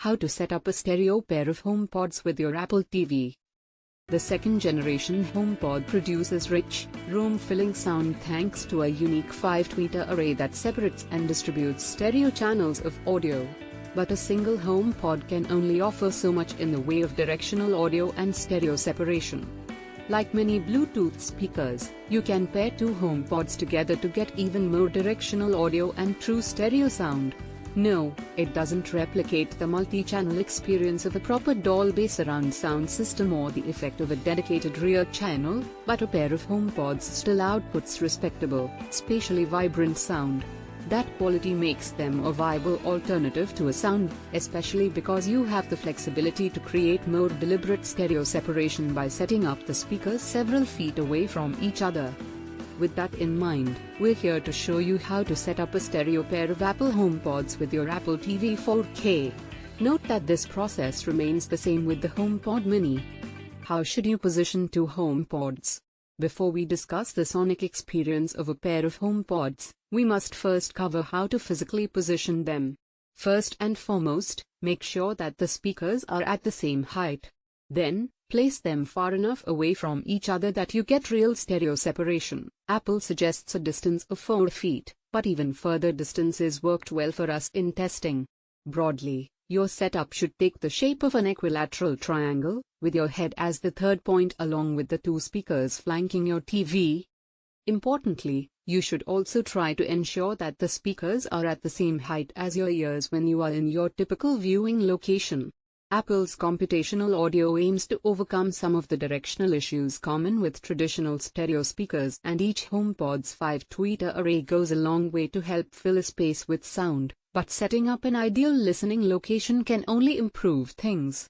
How to set up a stereo pair of HomePods with your Apple TV. The second generation HomePod produces rich, room-filling sound thanks to a unique 5-tweeter array that separates and distributes stereo channels of audio. But a single HomePod can only offer so much in the way of directional audio and stereo separation. Like many Bluetooth speakers, you can pair two HomePods together to get even more directional audio and true stereo sound. No, it doesn't replicate the multi-channel experience of a proper Dolby surround sound system or the effect of a dedicated rear channel, but a pair of HomePods still outputs respectable, spatially vibrant sound. That quality makes them a viable alternative to a sound, especially because you have the flexibility to create more deliberate stereo separation by setting up the speakers several feet away from each other. With that in mind, we're here to show you how to set up a stereo pair of Apple HomePods with your Apple TV 4K. Note that this process remains the same with the HomePod Mini. How should you position two HomePods? Before we discuss the sonic experience of a pair of HomePods, we must first cover how to physically position them. First and foremost, make sure that the speakers are at the same height. Then, place them far enough away from each other that you get real stereo separation. Apple suggests a distance of 4 feet, but even further distances worked well for us in testing. Broadly, your setup should take the shape of an equilateral triangle, with your head as the third point along with the two speakers flanking your TV. Importantly, you should also try to ensure that the speakers are at the same height as your ears when you are in your typical viewing location. Apple's computational audio aims to overcome some of the directional issues common with traditional stereo speakers, and each HomePod's 5-tweeter array goes a long way to help fill a space with sound, but setting up an ideal listening location can only improve things.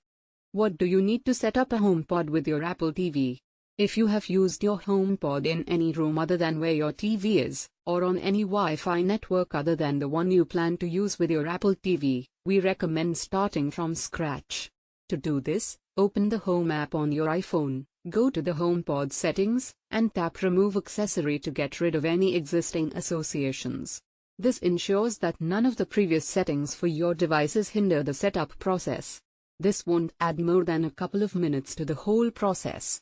What do you need to set up a HomePod with your Apple TV? If you have used your HomePod in any room other than where your TV is, or on any Wi-Fi network other than the one you plan to use with your Apple TV, we recommend starting from scratch. To do this, open the Home app on your iPhone, go to the HomePod settings, and tap Remove Accessory to get rid of any existing associations. This ensures that none of the previous settings for your devices hinder the setup process. This won't add more than a couple of minutes to the whole process.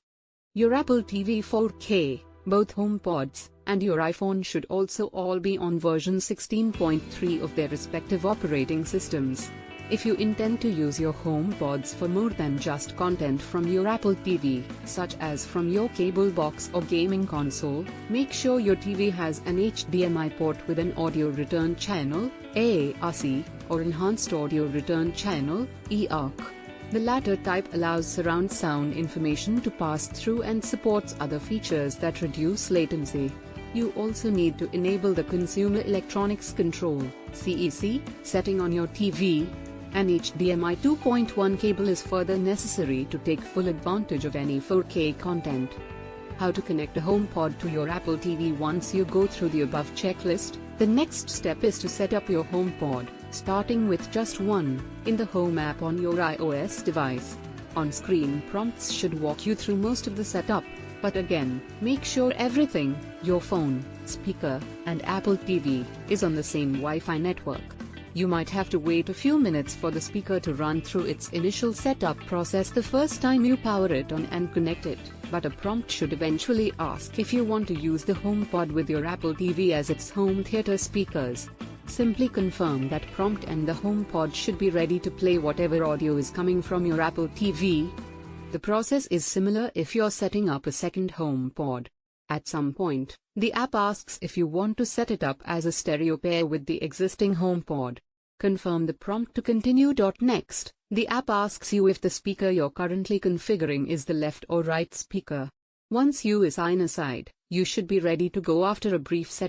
Your Apple TV 4K, both HomePods, and your iPhone should also all be on version 16.3 of their respective operating systems. If you intend to use your HomePods for more than just content from your Apple TV, such as from your cable box or gaming console, make sure your TV has an HDMI port with an audio return channel, AARC, or enhanced audio return channel, EARC. The latter type allows surround sound information to pass through and supports other features that reduce latency. You also need to enable the Consumer Electronics Control (CEC) setting on your TV. An HDMI 2.1 cable is further necessary to take full advantage of any 4K content. How to connect a HomePod to your Apple TV? Once you go through the above checklist, the next step is to set up your HomePod, starting with just one, in the Home app on your iOS device. On-screen prompts should walk you through most of the setup, but again, make sure everything, your phone, speaker, and Apple TV, is on the same Wi-Fi network. You might have to wait a few minutes for the speaker to run through its initial setup process the first time you power it on and connect it, but a prompt should eventually ask if you want to use the HomePod with your Apple TV as its home theater speakers. Simply confirm that prompt and the HomePod should be ready to play whatever audio is coming from your Apple TV. The process is similar if you're setting up a second HomePod. At some point, the app asks if you want to set it up as a stereo pair with the existing HomePod. Confirm the prompt to continue. Next, the app asks you if the speaker you're currently configuring is the left or right speaker. Once you assign a side, you should be ready to go after a brief setup